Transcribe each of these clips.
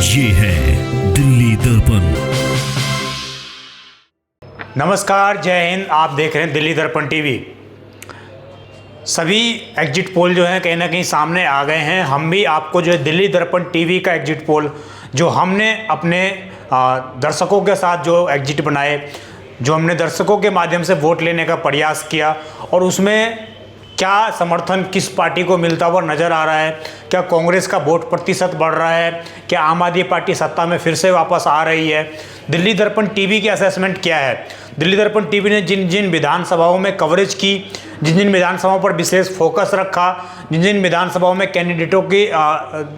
ये है दिल्ली दर्पण। नमस्कार, जय हिंद। आप देख रहे हैं दिल्ली दर्पण टीवी। सभी एग्जिट पोल जो है कहीं ना कहीं सामने आ गए हैं। हम भी आपको जो है दिल्ली दर्पण टीवी का एग्जिट पोल जो हमने अपने दर्शकों के साथ जो एग्जिट बनाए, जो हमने दर्शकों के माध्यम से वोट लेने का प्रयास किया और उसमें क्या समर्थन किस पार्टी को मिलता हुआ नज़र आ रहा है, क्या कांग्रेस का वोट प्रतिशत बढ़ रहा है, क्या आम आदमी पार्टी सत्ता में फिर से वापस आ रही है, दिल्ली दर्पण टीवी की असेसमेंट क्या है। दिल्ली दर्पण टीवी ने जिन जिन विधानसभाओं में कवरेज की, जिन जिन विधानसभाओं पर विशेष फोकस रखा, जिन जिन विधानसभाओं में कैंडिडेटों के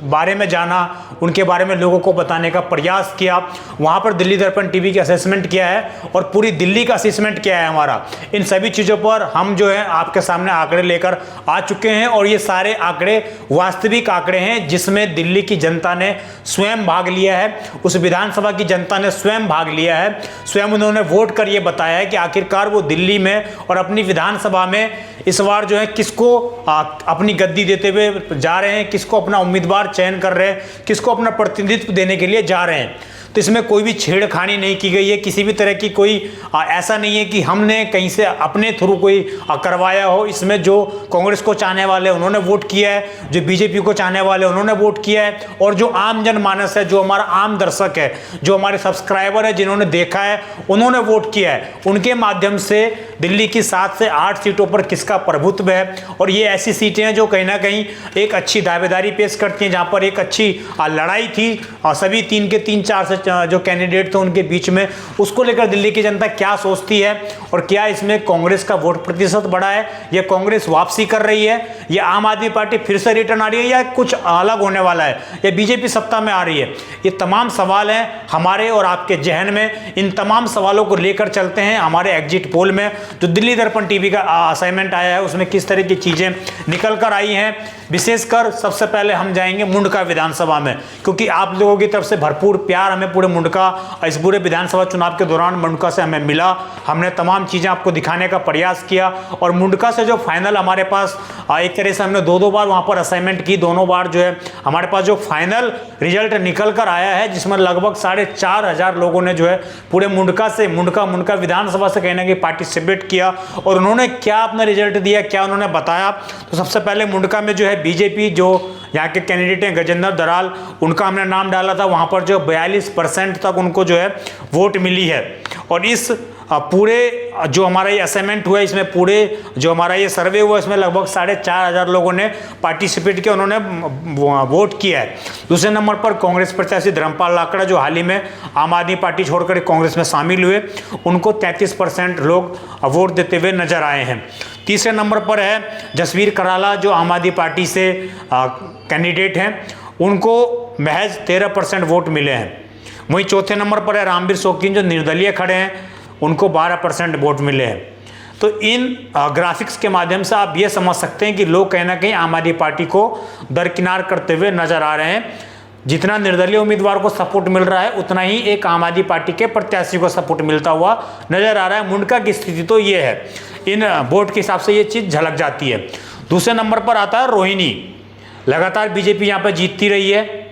बारे में जाना, उनके बारे में लोगों को बताने का प्रयास किया, वहाँ पर दिल्ली दर्पण टीवी की असेसमेंट क्या है और पूरी दिल्ली का असेसमेंट क्या है हमारा। इन सभी चीज़ों पर हम जो है आपके सामने आंकड़े लेकर आ चुके हैं और ये सारे आंकड़े वास्तविक आंकड़े हैं जिसमें दिल्ली की जनता ने स्वयं भाग लिया है, उस विधानसभा की जनता ने स्वयं भाग लिया है। स्वयं उन्होंने वोट कर ये बताया है कि आखिरकार वो दिल्ली में और अपनी विधानसभा में इस बार जो है किसको अपनी गद्दी देते हुए जा रहे हैं, किसको अपना उम्मीदवार चयन कर रहे हैं, किसको अपना प्रतिनिधित्व देने के लिए जा रहे हैं। तो इसमें कोई भी छेड़खानी नहीं की गई है, किसी भी तरह की कोई ऐसा नहीं है कि हमने कहीं से अपने थ्रू कोई करवाया हो। इसमें जो कांग्रेस को चाहने वाले उन्होंने वोट किया है, जो बीजेपी को चाहने वाले उन्होंने वोट किया है और जो आम जनमानस है, जो हमारा आम दर्शक है, जो हमारे सब्सक्राइबर है, जिन्होंने देखा है उन्होंने वोट किया है। उनके माध्यम से दिल्ली की 7 से 8 सीटों पर किसका प्रभुत्व है और ये ऐसी सीटें हैं जो कहीं ना कहीं एक अच्छी दावेदारी पेश करती हैं, जहाँ पर एक अच्छी लड़ाई थी और सभी 3 के 3-4 से जो कैंडिडेट थे उनके बीच में। उसको लेकर दिल्ली की जनता क्या सोचती है और क्या इसमें कांग्रेस का वोट प्रतिशत बढ़ा है, या कांग्रेस वापसी कर रही है, या आम आदमी पार्टी फिर से रिटर्न आ रही है, या कुछ अलग होने वाला है, या बीजेपी सत्ता में आ रही है। ये तमाम सवाल हैं हमारे और आपके जहन में। इन तमाम सवालों को लेकर चलते हैं हमारे एग्जिट पोल में जो दिल्ली दर्पण टीवी का असाइनमेंट आया है, उसमें किस तरह की चीज़ें निकल कर आई हैं। विशेषकर सबसे पहले हम जाएंगे मुंडका विधानसभा में, क्योंकि आप लोगों की तरफ से भरपूर प्यार हमें पूरे मुंडका, इस पूरे विधानसभा चुनाव के दौरान मुंडका से हमें मिला। हमने तमाम चीज़ें आपको दिखाने का प्रयास किया और मुंडका से जो फाइनल हमारे पास एक तरह से हमने 2-2 बार वहाँ पर असाइनमेंट की, दोनों बार जो है हमारे पास जो फाइनल रिजल्ट निकल कर आया है, जिसमें लगभग 4,500 लोगों ने जो है पूरे मुंडका से मुंडका विधानसभा से कहीं ना कहीं पार्टिसिपेट किया। और उन्होंने क्या अपना रिजल्ट दिया, क्या उन्होंने बताया। तो सबसे पहले मुंडका में जो है बीजेपी, जो यहाँ के कैंडिडेट हैं गजेंद्र दराल, उनका हमने नाम डाला था। वहाँ पर जो 42% तक उनको जो है वोट मिली है। और इस पूरे जो हमारा ये असाइनमेंट हुआ है, इसमें पूरे जो हमारा ये सर्वे हुआ, इसमें लगभग 4,500 लोगों ने पार्टिसिपेट किया, उन्होंने वोट किया है। दूसरे नंबर पर कांग्रेस प्रत्याशी धर्मपाल लाकड़ा, जो हाल ही में आम आदमी पार्टी छोड़कर कांग्रेस में शामिल हुए, उनको 33% लोग वोट देते हुए नजर आए हैं। तीसरे नंबर पर है जसवीर कराला, जो आम आदमी पार्टी से कैंडिडेट हैं, उनको महज 13% वोट मिले हैं। वहीं चौथे नंबर पर है रामवीर शौकीन, जो निर्दलीय खड़े हैं, उनको 12% वोट मिले हैं। तो इन ग्राफिक्स के माध्यम से आप ये समझ सकते हैं कि लोग कहीं ना कहीं आम आदमी पार्टी को दरकिनार करते हुए नजर आ रहे हैं। जितना निर्दलीय उम्मीदवार को सपोर्ट मिल रहा है, उतना ही एक आम आदमी पार्टी के प्रत्याशी को सपोर्ट मिलता हुआ नजर आ रहा है। मुंडका की स्थिति तो ये है, इन वोट के हिसाब से ये चीज़ झलक जाती है। दूसरे नंबर पर आता है रोहिणी। लगातार बीजेपी यहाँ पर जीतती रही है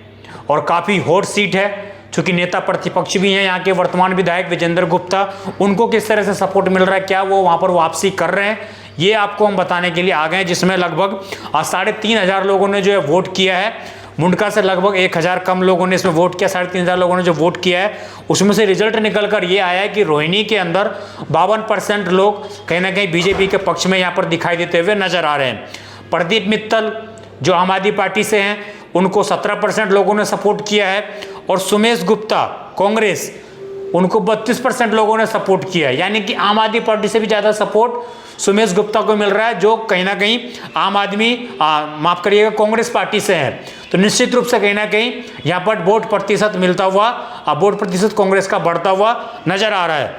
और काफ़ी हॉट सीट है, चूँकि नेता प्रतिपक्ष भी हैं यहाँ के वर्तमान विधायक विजेंद्र गुप्ता। उनको किस तरह से सपोर्ट मिल रहा है, क्या वो वहाँ पर वापसी कर रहे हैं, ये आपको हम बताने के लिए आ गए हैं। जिसमें लगभग 3,500 लोगों ने जो है वोट किया है। मुंडका से लगभग 1,000 कम लोगों ने इसमें वोट किया। 3,500 लोगों ने जो वोट किया है, उसमें से रिजल्ट निकल कर ये आया है कि रोहिणी के अंदर 52% लोग कहीं ना कहीं बीजेपी के पक्ष में यहाँ पर दिखाई देते हुए नजर आ रहे हैं। प्रदीप मित्तल, जो आम आदमी पार्टी से हैं, उनको 17% लोगों ने सपोर्ट किया है। और सुमेश गुप्ता, कांग्रेस, उनको 32% लोगों ने सपोर्ट किया है। यानी कि आम आदमी पार्टी से भी ज़्यादा सपोर्ट सुमेश गुप्ता को मिल रहा है, जो कहीं ना कहीं आम आदमी माफ़ करिएगा कांग्रेस पार्टी से है। तो निश्चित रूप से कहीं ना कहीं यहाँ पर वोट प्रतिशत मिलता हुआ, वोट प्रतिशत कांग्रेस का बढ़ता हुआ नजर आ रहा है।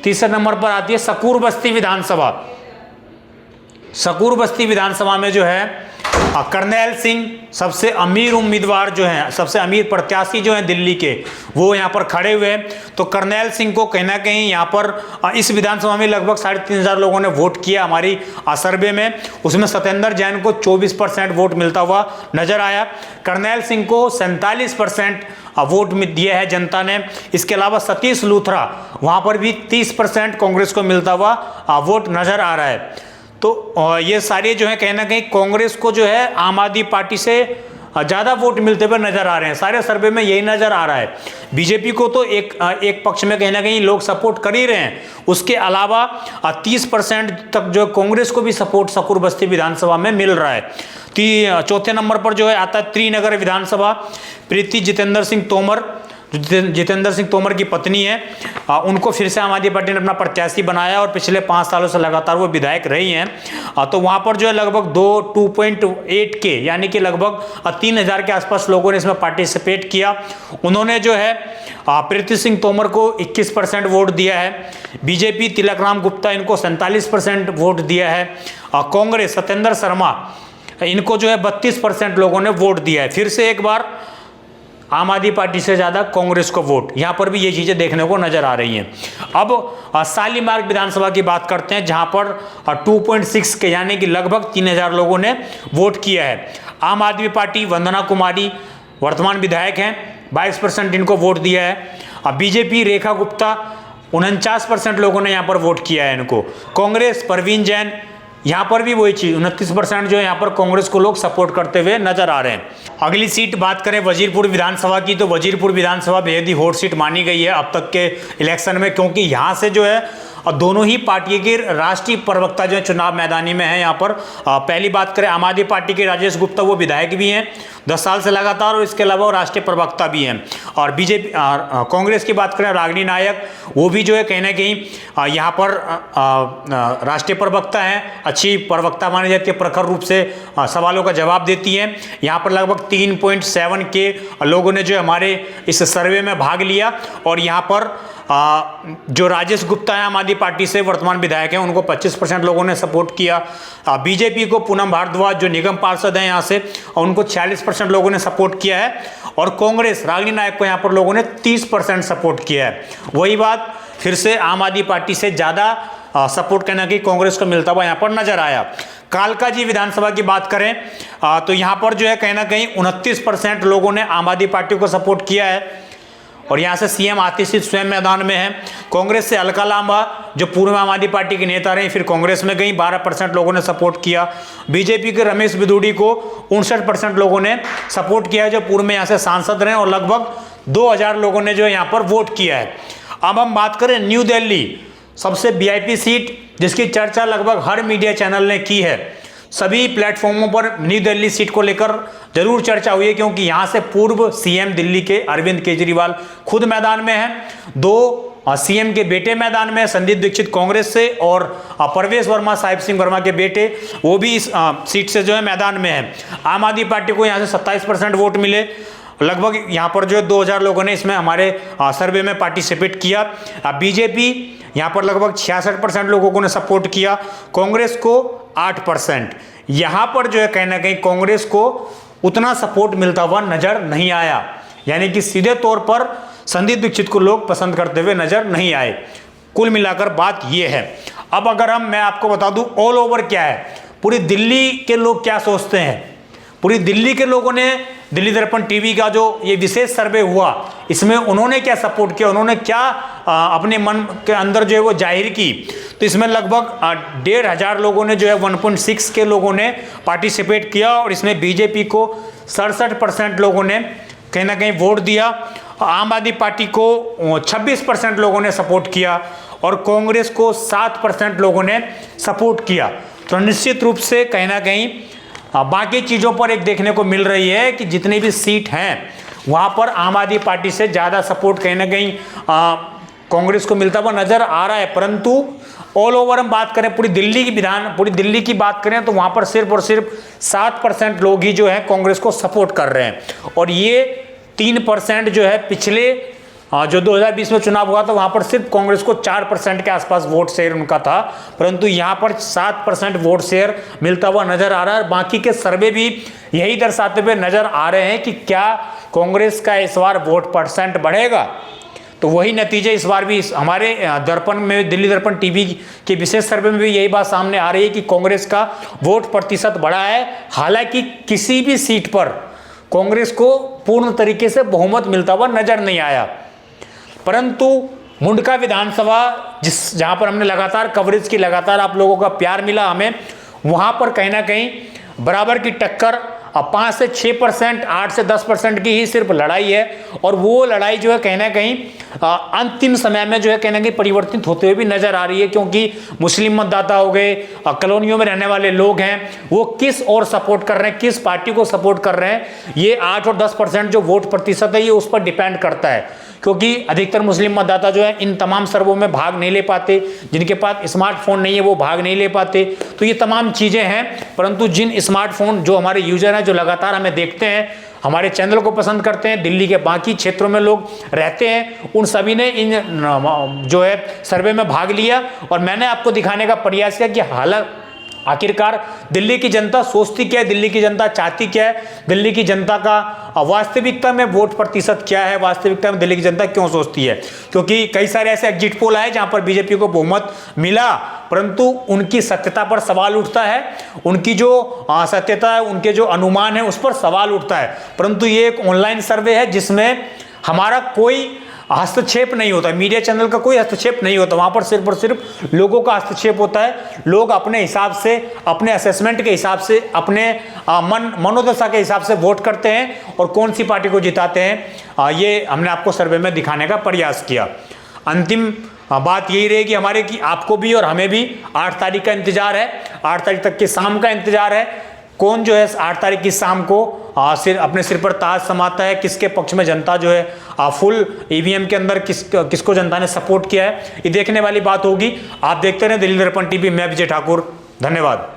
तीसरे नंबर पर आती है सकूर बस्ती विधानसभा। सकूर बस्ती विधानसभा में जो है करनैल सिंह सबसे अमीर उम्मीदवार जो हैं, सबसे अमीर प्रत्याशी जो हैं दिल्ली के, वो यहाँ पर खड़े हुए हैं। तो करनैल सिंह को कहीं ना कहीं यहाँ पर इस विधानसभा में लगभग 3,500 लोगों ने वोट किया हमारी सर्वे में। उसमें सत्येंद्र जैन को 24% वोट मिलता हुआ नजर आया। करनैल सिंह को 47% वोट दिया है जनता ने। इसके अलावा सतीश लूथरा, वहाँ पर भी 30% कांग्रेस को मिलता हुआ वोट नजर आ रहा है। तो ये सारे जो है कहीं ना कहीं कांग्रेस को जो है आम आदमी पार्टी से ज़्यादा वोट मिलते हुए नजर आ रहे हैं। सारे सर्वे में यही नजर आ रहा है। बीजेपी को तो एक पक्ष में कहीं ना कहीं लोग सपोर्ट कर ही रहे हैं। उसके अलावा 30% तक जो कांग्रेस को भी सपोर्ट शकूर बस्ती विधानसभा में मिल रहा है। चौथे नंबर पर जो है आता है त्रिनगर विधानसभा। प्रीति जितेंद्र सिंह तोमर, जितेंद्र सिंह तोमर की पत्नी है, उनको फिर से आम आदमी पार्टी ने अपना प्रत्याशी बनाया और पिछले 5 सालों से लगातार वो विधायक रही हैं। तो वहाँ पर जो है लगभग 2.8 के यानी कि लगभग 3,000 के आसपास लोगों ने इसमें पार्टिसिपेट किया। उन्होंने जो है प्रीति सिंह तोमर को 21% वोट दिया है। बीजेपी तिलक राम गुप्ता इनको 47% वोट दिया है। कांग्रेस सत्येंद्र शर्मा इनको जो है 32% लोगों ने वोट दिया है। फिर से एक बार आम आदमी पार्टी से ज़्यादा कांग्रेस को वोट, यहाँ पर भी ये चीज़ें देखने को नजर आ रही हैं। अब शालीमार विधानसभा की बात करते हैं, जहाँ पर 2.6 के यानी कि लगभग 3,000 लोगों ने वोट किया है। आम आदमी पार्टी वंदना कुमारी वर्तमान विधायक हैं, 22% इनको वोट दिया है। अब बीजेपी रेखा गुप्ता 49% लोगों ने यहाँ पर वोट किया है इनको। कांग्रेस परवीन जैन, यहाँ पर भी वही चीज 29% जो है यहाँ पर कांग्रेस को लोग सपोर्ट करते हुए नजर आ रहे हैं। अगली सीट बात करें वजीरपुर विधानसभा की, तो वजीरपुर विधानसभा बेहद ही हॉट सीट मानी गई है अब तक के इलेक्शन में, क्योंकि यहाँ से जो है दोनों ही पार्टी के राष्ट्रीय प्रवक्ता जो है चुनाव मैदानी में है। यहाँ पर पहली बात करें आम आदमी पार्टी के राजेश गुप्ता, वो विधायक भी हैं 10 साल से लगातार, और इसके अलावा वो राष्ट्रीय प्रवक्ता भी हैं। और बीजेपी कांग्रेस की बात करें रागिनी नायक, वो भी जो है कहीं ना कहीं यहाँ पर राष्ट्रीय प्रवक्ता हैं, अच्छी प्रवक्ता मानी जाती है, प्रखर रूप से सवालों का जवाब देती हैं। यहाँ पर लगभग 3.7 के लोगों ने जो है हमारे इस सर्वे में भाग लिया। और यहाँ पर जो राजेश गुप्ता है आम आदमी पार्टी से वर्तमान विधायक हैं, उनको 25% लोगों ने सपोर्ट किया। बीजेपी को पूनम भारद्वाज जो निगम पार्षद हैं यहाँ से, उनको 46% लोगों ने सपोर्ट किया है। और कांग्रेस रागिनी नायक को यहाँ पर लोगों ने 30% सपोर्ट किया है। वही बात फिर से आम आदमी पार्टी से ज़्यादा सपोर्ट करने की कांग्रेस को मिलता हुआ यहाँ पर नजर आया। कालकाजी विधानसभा की बात करें तो यहाँ पर जो है कहीं ना कहीं 29% लोगों ने आम आदमी पार्टी को सपोर्ट किया है। और यहाँ से सीएम आतिशी स्वयं मैदान में है। कांग्रेस से अलका लांबा जो पूर्व आम आदमी पार्टी के नेता रहे, फिर कांग्रेस में गई, 12% लोगों ने सपोर्ट किया। बीजेपी के रमेश बिदुड़ी को 59% लोगों ने सपोर्ट किया है, जो पूर्व में यहाँ से सांसद रहे, और लगभग 2,000 लोगों ने जो यहाँ पर वोट किया है। अब हम बात करें न्यू दिल्ली, सबसे वीआईपी सीट जिसकी चर्चा लगभग हर मीडिया चैनल ने की है। सभी प्लेटफॉर्मों पर न्यू दिल्ली सीट को लेकर जरूर चर्चा हुई है, क्योंकि यहाँ से पूर्व सीएम दिल्ली के अरविंद केजरीवाल खुद मैदान में हैं, 2 सीएम के बेटे मैदान में, संदीप दीक्षित कांग्रेस से और परवेश वर्मा साहिब सिंह वर्मा के बेटे, वो भी इस सीट से जो है मैदान में है। आम आदमी पार्टी को यहाँ से 27% वोट मिले। लगभग यहाँ पर जो है 2,000 लोगों ने इसमें हमारे सर्वे में पार्टिसिपेट किया। बीजेपी यहाँ पर लगभग 66% लोगों ने सपोर्ट किया, कांग्रेस को 8%। यहाँ पर जो है कहीं ना कहीं कांग्रेस को उतना सपोर्ट मिलता हुआ नजर नहीं आया, यानी कि सीधे तौर पर संदीप दीक्षित को लोग पसंद करते हुए नजर नहीं आए। कुल मिलाकर बात यह है। अब अगर मैं आपको बता दूं ऑल ओवर क्या है, पूरी दिल्ली के लोग क्या सोचते हैं, पूरी दिल्ली के लोगों ने दिल्ली दर्पण टीवी का जो ये विशेष सर्वे हुआ, इसमें उन्होंने क्या सपोर्ट किया, उन्होंने क्या अपने मन के अंदर जो है वो जाहिर की, तो इसमें लगभग 1,500 लोगों ने जो है 1.6 के लोगों ने पार्टिसिपेट किया। और इसमें बीजेपी को 67% लोगों ने कहीं ना कहीं वोट दिया, आम आदमी पार्टी को 26% लोगों ने सपोर्ट किया और कांग्रेस को 7% लोगों ने सपोर्ट किया। तो निश्चित रूप से कहीं ना कहीं बाकी चीज़ों पर एक देखने को मिल रही है कि जितनी भी सीट हैं वहाँ पर आम आदमी पार्टी से ज़्यादा सपोर्ट कहीं ना कहीं कांग्रेस को मिलता हुआ नजर आ रहा है। परंतु ऑल ओवर हम बात करें पूरी दिल्ली की बात करें तो वहाँ पर सिर्फ और सिर्फ 7% लोग ही जो है कांग्रेस को सपोर्ट कर रहे हैं। और ये 3% जो है पिछले जो 2020 में चुनाव हुआ था वहाँ पर सिर्फ कांग्रेस को 4% के आसपास वोट शेयर उनका था, परंतु यहाँ पर 7% वोट शेयर मिलता हुआ नजर आ रहा है। बाकी के सर्वे भी यही दर्शाते हुए नजर आ रहे हैं कि क्या कांग्रेस का इस बार वोट परसेंट बढ़ेगा। तो वही नतीजे इस बार भी हमारे दर्पण में, दिल्ली दर्पण टीवी के विशेष सर्वे में भी यही बात सामने आ रही है कि कांग्रेस का वोट प्रतिशत बढ़ा है। हालांकि किसी भी सीट पर कांग्रेस को पूर्ण तरीके से बहुमत मिलता हुआ नजर नहीं आया, परंतु मुंडका विधानसभा जहां पर हमने लगातार कवरेज की, लगातार आप लोगों का प्यार मिला हमें, वहां पर कहीं ना कहीं बराबर की टक्कर 5 से 6%, 8 से 10% की ही सिर्फ लड़ाई है। और वो लड़ाई जो है कहीं ना कहीं अंतिम समय में जो है कहीं ना कहीं परिवर्तित होते हुए भी नजर आ रही है, क्योंकि मुस्लिम मतदाता हो गए, कॉलोनियों में रहने वाले लोग हैं, वो किस ओर सपोर्ट कर रहे हैं, किस पार्टी को सपोर्ट कर रहे हैं, ये 8 और 10% जो वोट प्रतिशत है ये उस पर डिपेंड करता है। क्योंकि अधिकतर मुस्लिम मतदाता जो है इन तमाम सर्वों में भाग नहीं ले पाते, जिनके पास स्मार्टफोन नहीं है वो भाग नहीं ले पाते। तो ये तमाम चीज़ें हैं, परंतु जिन स्मार्टफोन जो हमारे यूजर हैं, जो लगातार हमें देखते हैं, हमारे चैनल को पसंद करते हैं, दिल्ली के बाकी क्षेत्रों में लोग रहते हैं, उन सभी ने इन जो है सर्वे में भाग लिया। और मैंने आपको दिखाने का प्रयास किया कि हालांकि आखिरकार दिल्ली की जनता सोचती क्या है, दिल्ली की जनता चाहती क्या है, दिल्ली की जनता का वास्तविकता में वोट प्रतिशत क्या है, वास्तविकता में दिल्ली की जनता क्यों सोचती है। क्योंकि कई सारे ऐसे एग्जिट पोल आए जहां पर बीजेपी को बहुमत मिला, परंतु उनकी सत्यता पर सवाल उठता है, उनकी जो सत्यता है, उनके जो अनुमान है उस पर सवाल उठता है। परंतु ये एक ऑनलाइन सर्वे है जिसमें हमारा कोई हस्तक्षेप नहीं होता, मीडिया चैनल का कोई हस्तक्षेप नहीं होता, वहां पर सिर्फ और सिर्फ लोगों का हस्तक्षेप होता है। लोग अपने हिसाब से, अपने असेसमेंट के हिसाब से, अपने मनोदशा के हिसाब से वोट करते हैं और कौन सी पार्टी को जिताते हैं, ये हमने आपको सर्वे में दिखाने का प्रयास किया। अंतिम बात यही रहेगी हमारे कि आपको भी और हमें भी 8 तारीख का इंतजार है, 8 तारीख तक के शाम का इंतजार है। कौन जो है 8 तारीख की शाम को अपने सिर पर ताज समाता है, किसके पक्ष में जनता जो है फुल ईवीएम के अंदर किसको जनता ने सपोर्ट किया है, ये देखने वाली बात होगी। आप देखते रहें दिल्ली दर्पण टीवी। मैं विजय ठाकुर, धन्यवाद।